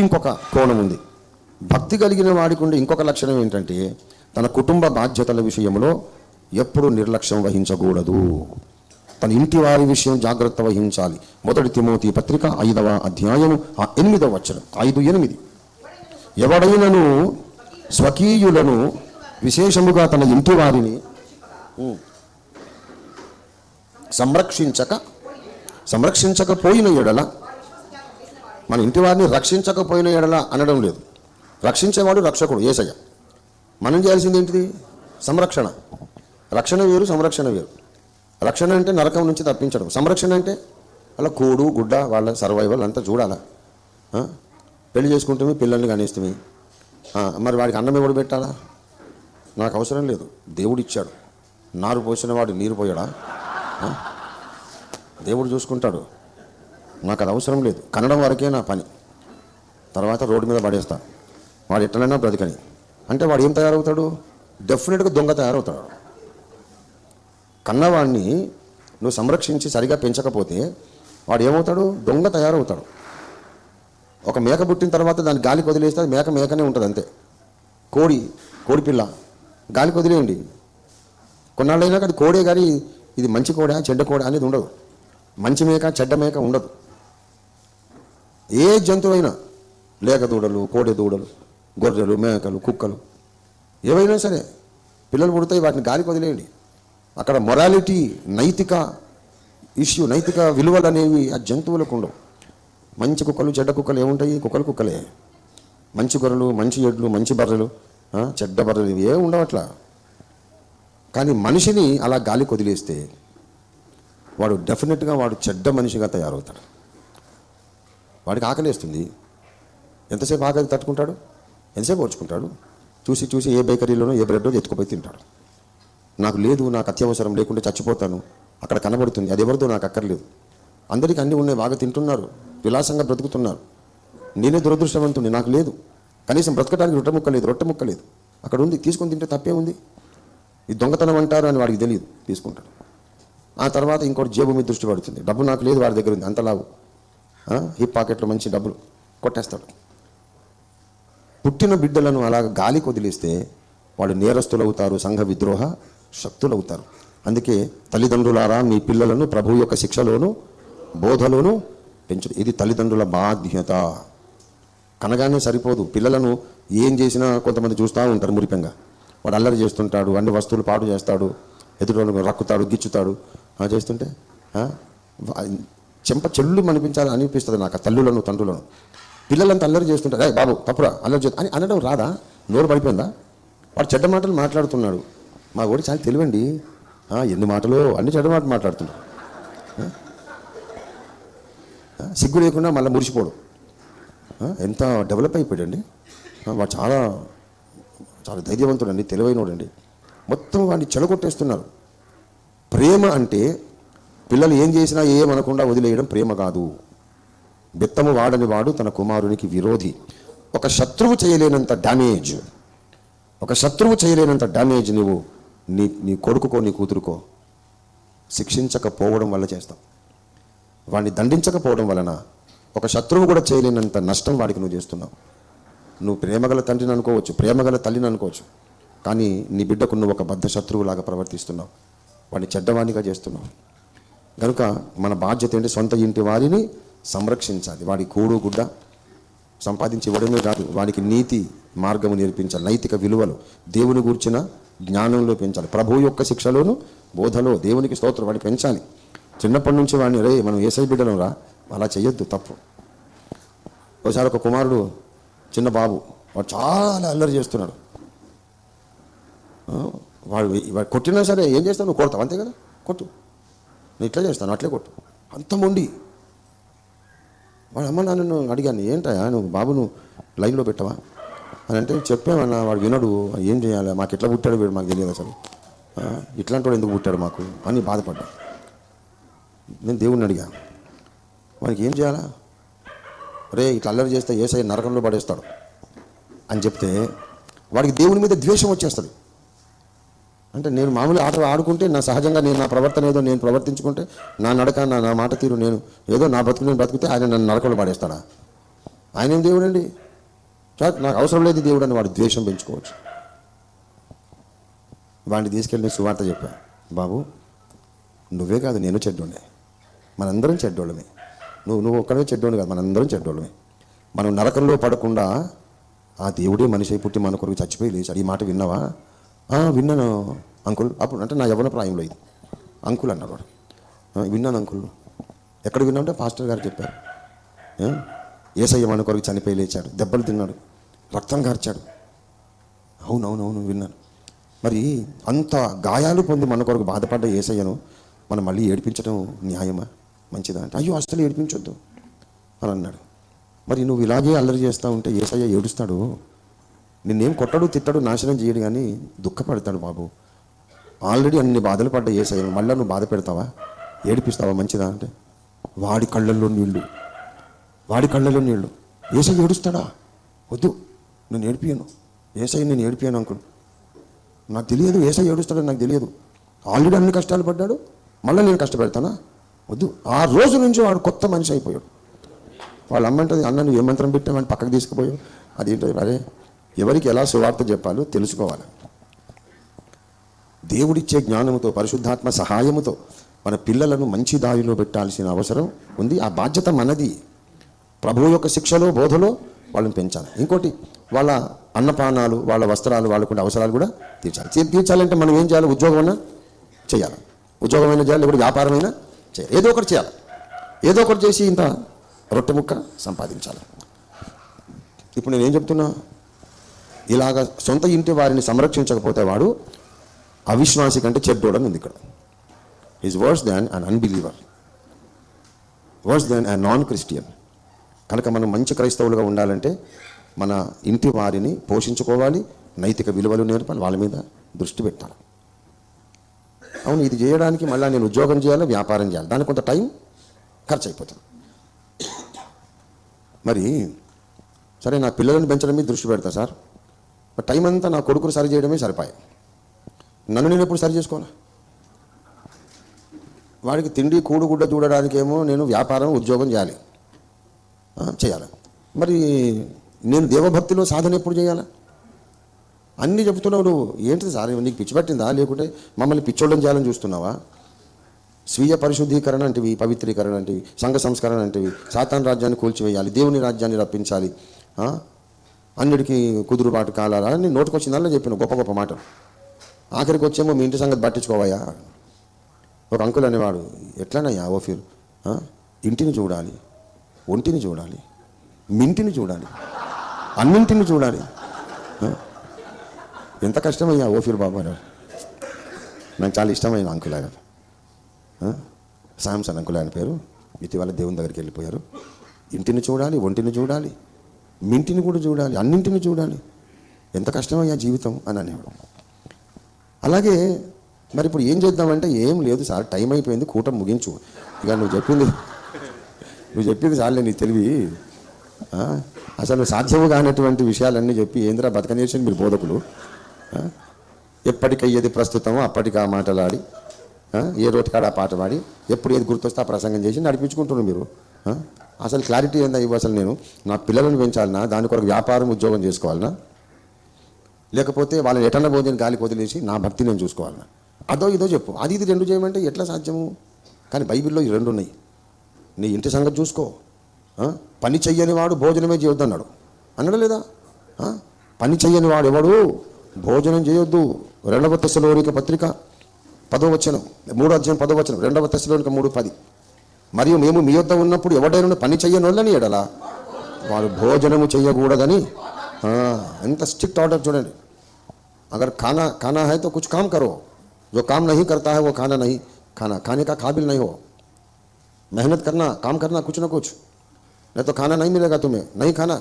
ఇంకొక కోణం ఉంది. భక్తి కలిగిన వాడికి ఉండే ఇంకొక లక్షణం ఏంటంటే తన కుటుంబ బాధ్యతల విషయంలో ఎప్పుడూ నిర్లక్ష్యం వహించకూడదు. తన ఇంటి వారి విషయం జాగ్రత్త వహించాలి. 1 తిమోతి పత్రిక 5వ అధ్యాయము 8వ వచనం, 5:8. ఎవడైనను స్వకీయులను విశేషముగా తన ఇంటి వారిని సంరక్షించకపోయిన ఎడల, మన ఇంటి వారిని రక్షించకపోయిన ఎడల అనడం లేదు. రక్షించేవాడు రక్షకుడు యేసయ్య. మనం చేయాల్సింది ఏంటిది? సంరక్షణ. రక్షణ వేరు, సంరక్షణ వేరు. రక్షణ అంటే నరకం నుంచి తప్పించడం. సంరక్షణ అంటే అలా కూడు గుడ్డ వాళ్ళ సర్వైవల్ అంతా చూడాలా. పెళ్లి చేసుకుంటే పిల్లల్ని కానిస్తుంది, మరి వాడికి అన్నం ఎవడు పెట్టాలా? నాకు అవసరం లేదు, దేవుడు ఇచ్చాడు. నారు పోసిన వాడు నీరు పోయాడా? దేవుడు చూసుకుంటాడు. నాకు అది అవసరం లేదు. కనడం వరకే నా పని, తర్వాత రోడ్డు మీద పడేస్తా. వాడు ఎట్లైనా బ్రతికని అంటే వాడు ఏం తయారవుతాడు? డెఫినెట్గా దొంగ తయారవుతాడు. కన్నవాడిని నువ్వు సంరక్షించి సరిగా పెంచకపోతే వాడు ఏమవుతాడు? దొంగ తయారవుతాడు. ఒక మేక పుట్టిన తర్వాత దాన్ని గాలికి వదిలేస్తే మేకనే ఉంటుంది అంతే. కోడి పిల్ల గాలికి వదిలేయండి, కొన్నాళ్ళైనా అది కోడే, కానీ ఇది మంచి కోడా చెడ్డ కోడా అనేది ఉండదు. మంచి మేక చెడ్డ మేక ఉండదు. ఏ జంతువైనా, లేక దూడలు, కోడె దూడలు, గొర్రెలు, మేకలు, కుక్కలు ఏవైనా సరే పిల్లలు పుడతాయి, వాటిని గాలికి వదిలేయండి. అక్కడ మొరాలిటీ, నైతిక ఇష్యూ, నైతిక విలువలు అనేవి ఆ జంతువులకు ఉండవు. మంచి కుక్కలు చెడ్డ కుక్కలు ఏముంటాయి? కుక్కలే. మంచి గొర్రెలు, మంచి ఎడ్లు, మంచి బర్రెలు, చెడ్డ బర్రెలు ఇవి ఏ ఉండవు అట్లా. కానీ మనిషిని అలా గాలికి వదిలేస్తే వాడు డెఫినెట్గా వాడు చెడ్డ మనిషిగా తయారవుతాడు. వాడికి ఆకలేస్తుంది, ఎంతసేపు ఆకలి తట్టుకుంటాడు? ఎంతసేపు ఓర్చుకుంటాడు? చూసి ఏ బేకరీలోనో ఏ బ్రెడ్డో ఎత్తుకుపోయి తింటాడు. నాకు లేదు, నాకు అత్యవసరం, లేకుంటే చచ్చిపోతాను, అక్కడ కనబడుతుంది, అది ఎవరిదో నాకు అక్కర్లేదు. అందరికీ అన్నీ ఉన్నాయి, బాగా తింటున్నారు, విలాసంగా బ్రతుకుతున్నారు. నేనే దురదృష్టవంతుని, నాకు లేదు. కనీసం బ్రతకడానికి రొట్టె ముక్క లేదు. అక్కడ ఉంది, తీసుకొని తింటే తప్పే ఉంది. ఇది దొంగతనం అంటారు అని వాడికి తెలియదు, తీసుకుంటాడు. ఆ తర్వాత ఇంకోటి జేబు మీద దృష్టి పడుతుంది. డబ్బు నాకు లేదు, వాడి దగ్గర ఉంది, అంతలావు హిప్ పాకెట్లో మంచి డబ్బులు కొట్టేస్తాడు. పుట్టిన బిడ్డలను అలా గాలికి వదిలేస్తే వాడు నేరస్తులు అవుతారు, సంఘ విద్రోహ శక్తులు అవుతారు. అందుకే తల్లిదండ్రులారా మీ పిల్లలను ప్రభు యొక్క శిక్షలోను బోధలోను పెంచు. ఇది తల్లిదండ్రుల బాధ్యత. కనగానే సరిపోదు. పిల్లలను ఏం చేసినా కొంతమంది చూస్తూ ఉంటారు మురిపెంగా. వాడు అల్లరి చేస్తుంటాడు, అన్ని వస్తువులు పాడు చేస్తాడు, ఎదురు రక్కుతాడు, గిచ్చుతాడు, చేస్తుంటే చెంప చెల్లు అనిపిస్తుంది నాకు. తల్లులను తండ్రులను పిల్లలంతా అల్లరి చేస్తుంటారు. బాబు తప్పురా, అల్లరి చేస్తా అని అనడం రాదా? నోరు పడిపోయిందా? వాడు చెడ్డ మాటలు మాట్లాడుతున్నాడు. మా కూడా చాలా తెలివండి, ఎన్ని మాటలు, అన్ని చెడ్డ మాటలు మాట్లాడుతున్నాడు. సిగ్గు లేకుండా మళ్ళీ మురిసిపోడు. ఎంత డెవలప్ అయిపోయాడండి వాడు. చాలా చాలా ధైర్యవంతుడండి, తెలివైనోడండి. మొత్తం వాడిని చెడగొట్టేస్తున్నారు. ప్రేమ అంటే పిల్లలు ఏం చేసినా ఏమనకుండా వదిలేయడం ప్రేమ కాదు. బెత్తము వాడని వాడు తన కుమారునికి విరోధి. ఒక శత్రువు చేయలేనంత డ్యామేజ్ నువ్వు నీ కొడుకుకో నీ కూతురుకో శిక్షించకపోవడం వల్ల చేస్తావు. వాడిని దండించకపోవడం వలన ఒక శత్రువు కూడా చేయలేనంత నష్టం వాడికి నువ్వు చేస్తున్నావు. నువ్వు ప్రేమగల తండ్రిని అనుకోవచ్చు, ప్రేమగల తల్లిని అనుకోవచ్చు, కానీ నీ బిడ్డకు నువ్వు ఒక బద్ధ శత్రువులాగా ప్రవర్తిస్తున్నావు, వాడిని చెడ్డవాణిగా చేస్తున్నావు. కనుక మన బాధ్యత ఏంటి? సొంత ఇంటి వారిని సంరక్షించాలి. వాడి కూడు గుడ్డ సంపాదించి ఇవ్వడమే కాదు, వాడికి నీతి మార్గము నేర్పించాలి, నైతిక విలువలు, దేవుని గూర్చిన జ్ఞానంలో పెంచాలి, ప్రభు యొక్క శిక్షలోను బోధలో దేవునికి స్తోత్రం వాడిని పెంచాలి. చిన్నప్పటి నుంచి వాడిని మనం ఏసై బిడ్డలం రా, అలా చెయ్యొద్దు, తప్పు. ఒకసారి ఒక కుమారుడు, చిన్న బాబు, వాడు చాలా అల్లరి చేస్తున్నాడు. వాడు కొట్టినా సరే ఏం చేస్తావు? నువ్వు కొడతావు అంతే కదా, కొట్టు, నేను ఇట్లా చేస్తాను అట్లే కొట్టు, అంత మొండి. వాడు అమ్మ నాన్నను అడిగాను, ఏంటయా నువ్వు బాబును లైన్లో పెట్టవా అని అంటే చెప్పామన్నా. వాడు వినడు, ఏం చేయాలి, మాకు ఎట్లా పుట్టాడు వీడు మాకు తెలియదు అసలు, ఇట్లాంటి వాడు ఎందుకు పుట్టాడు మాకు అని బాధపడ్డా. నేను దేవుణ్ణి అడిగాను, వానికి ఏం చేయాలా? ఇట్లా అల్లరి చేస్తే యేసయ్య నరకంలో పడేస్తాడు అని చెప్తే వాడికి దేవుని మీద ద్వేషం వచ్చేస్తుంది. అంటే నేను మామూలు ఆట ఆడుకుంటే నా సహజంగా నా ప్రవర్తన ఏదో నేను ప్రవర్తించుకుంటే నా నడక నా మాట తీరు నేను ఏదో నా బతుకు నేను బతికితే ఆయన నన్ను నరకంలో పడేస్తాడా? ఆయన ఏం దేవుడు అండి? నాకు అవసరం లేదు దేవుడు అని వాడు ద్వేషం పెంచుకోవచ్చు. వాడిని తీసుకెళ్ళి సువార్త చెప్పా, బాబు నువ్వే కాదు నేను చెడ్డోడే, మనందరం చెడ్డోళ్ళమే. నువ్వు ఒక్కడే చెడ్డోడు కాదు, మనందరం చెడ్డోళ్ళమే. మనం నరకంలో పడకుండా ఆ దేవుడే మనిషి అయి పుట్టి మన కొరకు చచ్చిపోయి లేచాడు. ఈ మాట విన్నావా? విన్నాను అంకుల్. అప్పుడు అంటే నా యవ్వన ప్రాయంలో ఇది అంకుల్ అన్నాడు వాడు. విన్నాను అంకుల్. ఎక్కడ విన్నామంటే పాస్టర్ గారు చెప్పారు. యేసయ్య మన కొరకు చనిపోయి లేచాడు, దెబ్బలు తిన్నాడు, రక్తం కార్చాడు. అవునవునవును విన్నాను. మరి అంత గాయాలు పొంది మన కొరకు బాధపడ్డ యేసయ్యను మనం మళ్ళీ ఏడిపించడం న్యాయమా, మంచిదా అంటే అయ్యో అసలు ఏడిపించొద్దు అని అన్నాడు. మరి నువ్వు ఇలాగే అల్లరి చేస్తూ ఉంటే యేసయ్య ఏడుస్తాడు. నిన్నేం కొట్టడు తిట్టడు నాశనం చేయడు, కానీ దుఃఖపడతాడు. బాబు ఆల్రెడీ అన్ని బాధలు పడ్డ యేసయ్య మళ్ళీ నువ్వు బాధ పెడతావా, ఏడిపిస్తావా, మంచిదా అంటే వాడి కళ్ళల్లో నీళ్ళు, వాడి కళ్ళల్లో నీళ్ళు. యేసయ్య ఏడుస్తాడా? వద్దు, నేను ఏడిపియను యేసయ్య, నేను ఏడిపియాను అంకుల్. నాకు తెలియదు యేసయ్య ఏడుస్తాడని, నాకు తెలియదు. ఆల్రెడీ అన్ని కష్టాలు పడ్డాడు, మళ్ళీ నేను కష్టపెడతానా? వద్దు. ఆ రోజు నుంచి వాడు కొత్త మనిషి అయిపోయాడు. వాళ్ళ అమ్మంటది, అన్న నువ్వు ఏ మంత్రం పెట్టామని పక్కకు తీసుకుపోయావు. అదేంటో అరే, ఎవరికి ఎలా సువార్త చెప్పాలో తెలుసుకోవాలి. దేవుడిచ్చే జ్ఞానముతో పరిశుద్ధాత్మ సహాయముతో మన పిల్లలను మంచి దారిలో పెట్టాల్సిన అవసరం ఉంది. ఆ బాధ్యత మనది. ప్రభువు యొక్క శిక్షలో బోధలో వాళ్ళని పెంచాలి. ఇంకోటి వాళ్ళ అన్నపానాలు, వాళ్ళ వస్త్రాలు, వాళ్ళకుండే అవసరాలు కూడా తీర్చాలి. తీర్చాలంటే మనం ఏం చేయాలి? ఉద్యోగమైనా చేయాలి, ఉద్యోగమైనా చేయాలి, లేకపోతే వ్యాపారమైనా చేయాలి, ఏదో ఒకటి చేయాలి. ఏదో ఒకటి చేసి ఇంత రొట్టె ముక్క సంపాదించాలి. ఇప్పుడు నేనేం చెప్తున్నా, ఇలాగ సొంత ఇంటి వారిని సంరక్షించకపోతే వాడు అవిశ్వాసి కంటే చెడ్డోడని ఉంది ఇక్కడ. Is verse than an unbeliever, verse than a non Christian. కనుక మనం మంచి క్రైస్తవులుగా ఉండాలంటే మన ఇంటి వారిని పోషించుకోవాలి, నైతిక విలువలు నేర్పాలి, వాళ్ళ మీద దృష్టి పెట్టాలి. అవును, ఇది చేయడానికి మళ్ళీ నేను ఉద్యోగం చేయాలి, వ్యాపారం చేయాలి, దానికి కొంత టైం ఖర్చు అయిపోతుంది. మరి సరే నా పిల్లలను పెంచడం మీద దృష్టి పెడతా సార్, టైం అంతా నా కొడుకును సరి చేయడమే సరిపాయి. నన్ను నేను ఎప్పుడు సరి చేసుకోవాలి? వాడికి తిండి కూడుగుడ్డ చూడడానికేమో నేను వ్యాపారం ఉద్యోగం చేయాలి. మరి నేను దేవభక్తిలో సాధన ఎప్పుడు చేయాలా? అన్నీ చెబుతున్నావు నువ్వు. ఏంటిది సార్, నీకు పిచ్చి పట్టిందా, లేకుంటే మమ్మల్ని పిచ్చోళ్ళని చేయాలని చూస్తున్నావా? స్వీయ పరిశుద్ధీకరణ అంటివి, పవిత్రీకరణ అంటివి, సంఘ సంస్కరణ అంటివి, సాతాన్ రాజ్యాన్ని కూల్చివేయాలి, దేవుని రాజ్యాన్ని రప్పించాలి, అన్నిటికీ కుదురుబాటు కాలాలా అని నోటుకొచ్చిందల్లా చెప్పిన గొప్ప గొప్ప మాటలు. ఆఖరికి వచ్చేమో మీ ఇంటి సంగతి పట్టించుకోవయ్యా. ఒక అంకుల్ అనేవాడు, ఎట్లనయ్యా ఓఫీర్, ఇంటిని చూడాలి, ఒంటిని చూడాలి, మింటిని చూడాలి, అన్నింటిని చూడాలి. ఎంత కష్టమయ్యా ఓఫీర్ బాబు అని. నాకు చాలా ఇష్టమైన అంకుల్ ఆయన, శాంసన్ అంకుల్ ఆయన పేరు. ఇటీవల దేవుని దగ్గరికి వెళ్ళిపోయారు. ఇంటిని చూడాలి, ఒంటిని చూడాలి, మింటిని కూడా చూడాలి, అన్నింటిని చూడాలి. ఎంత కష్టమయ్యా జీవితం అని అనేవాడు. అలాగే మరి ఇప్పుడు ఏం చేద్దామంటే ఏం లేదు సార్, టైం అయిపోయింది, కూటం ముగించు. ఇక నువ్వు చెప్పింది చాలే నీ తెలివి. అసలు సాధ్యము కానటువంటి విషయాలన్నీ చెప్పి ఏంద్రా బతకనేసి మీరు బోధకులు. ఎప్పటికయ్యేది ప్రస్తుతమో అప్పటికి ఆ మాటలాడి, ఏ రోటికాడ ఆ పాట పాడి, ఎప్పుడు ఏది గుర్తొస్తే ఆ ప్రసంగం చేసి నడిపించుకుంటున్నారు మీరు. అసలు క్లారిటీ ఏందా ఇవ్వ? అసలు నేను నా పిల్లలను పెంచాలన్నా, దాని కొరకు వ్యాపారం ఉద్యోగం చేసుకోవాలన్నా, లేకపోతే వాళ్ళని ఎటన్న భోజనం గాలికి వదిలేసి నా భక్తి నేను చూసుకోవాలన్నా? అదో ఇదో చెప్పు. అది ఇది రెండు చేయమంటే ఎట్లా సాధ్యము? కానీ బైబిల్లో ఈ రెండు ఉన్నాయి. నీ ఇంటి సంగతి చూసుకో, పని చెయ్యని వాడు భోజనమే చేయొద్దన్నాడు, అన్నాడు లేదా? పని చెయ్యని వాడు ఎవడు భోజనం చేయొద్దు. 2వ తెస్సలోనిక పత్రిక 10వ వచనం, 3వ అధ్యాయం 10వ వచనం, 2వ తెస్సలోనిక 3:10. మరియు మేము మీ యొద్ద ఉన్నప్పుడు ఎవడైనా పని చెయ్యని వాళ్ళని ఎడలా వాడు భోజనము చెయ్యకూడదని. ఎంత స్ట్రిక్ట్ ఆర్డర్ చూడండి. अगर खाना है तो कुछ काम करो, जो काम नहीं करता है वो खाना नहीं खाने का काबिल नहीं हो. मेहनत करना, काम करना कुछ ना कुछ, नहीं तो खाना नहीं मिलेगा तुम्हें. नहीं खाना,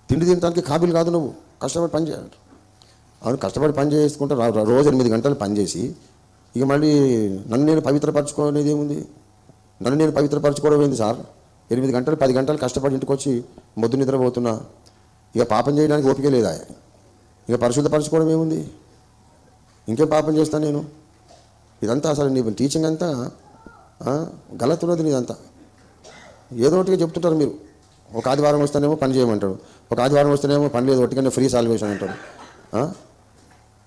తిండి తినడానికి కాబిల్ కాదు నువ్వు, కష్టపడి పని చేయాలి. అవును, కష్టపడి పని చేసుకుంటే రోజు 8 గంటలు పని చేసి ఇక మళ్ళీ నన్ను నేను పవిత్రపరచుకోనేది ఏముంది? నన్ను నేను పవిత్రపరచుకోవడం ఏంది సార్? 8 గంటలు 10 గంటలు కష్టపడి ఇంటికి వచ్చి మొద్దు నిద్రపోతున్నా. ఇక పాపం చేయడానికి ఓపిక లేదా? ఇక పరిశుద్ధపరచుకోవడం ఏముంది? ఇంకేం పాపం చేస్తాను నేను? ఇదంతా అసలు నీ టీచింగ్ అంతా గలతున్నది. నీదంతా ఏదో ఒకటిగా చెప్తుంటారు మీరు. ఒక ఆదివారం వస్తేనేమో పని చేయమంటాడు, ఒక ఆదివారం వస్తేనేమో పని లేదు ఒట్టిగానే ఫ్రీ సాల్వేషన్ అంటాడు,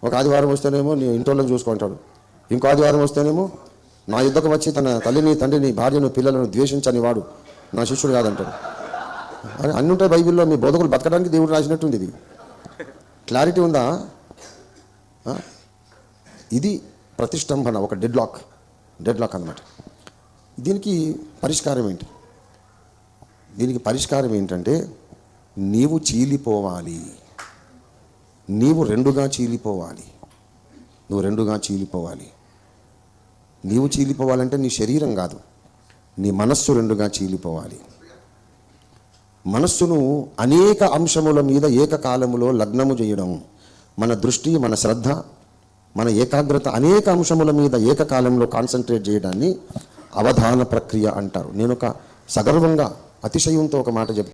ఒక ఆదివారం వస్తేనేమో నీ ఇంటోళ్ళని చూసుకుంటాడు, ఇంకో ఆదివారం వస్తేనేమో నా యుద్ధకు వచ్చి తన తల్లిని తండ్రిని భార్యను పిల్లలను ద్వేషించని వాడు నా శిష్యుడు కాదంటాడు. అరే అన్నీ ఉంటాయి బైబిల్లో. మీ బోధకులు బతకడానికి దేవుడు రాసినట్టుంది. ఇది క్లారిటీ ఉందా? ఇది ప్రతిష్టంభన, ఒక డెడ్ లాక్ అన్నమాట. దీనికి పరిష్కారం ఏంటి? దీనికి పరిష్కారం ఏంటంటే నీవు చీలిపోవాలి. నీవు రెండుగా చీలిపోవాలి. నీవు చీలిపోవాలంటే నీ శరీరం కాదు, నీ మనస్సు రెండుగా చీలిపోవాలి. మనస్సును అనేక అంశముల మీద ఏకకాలములో లగ్నము చేయడం, మన దృష్టి, మన శ్రద్ధ, మన ఏకాగ్రత అనేక అంశముల మీద ఏకకాలంలో కాన్సన్ట్రేట్ చేయడాన్ని అవధాన ప్రక్రియ అంటారు. నేను ఒక సగర్వంగా అతిశయంతో ఒక మాట చెప్తాను.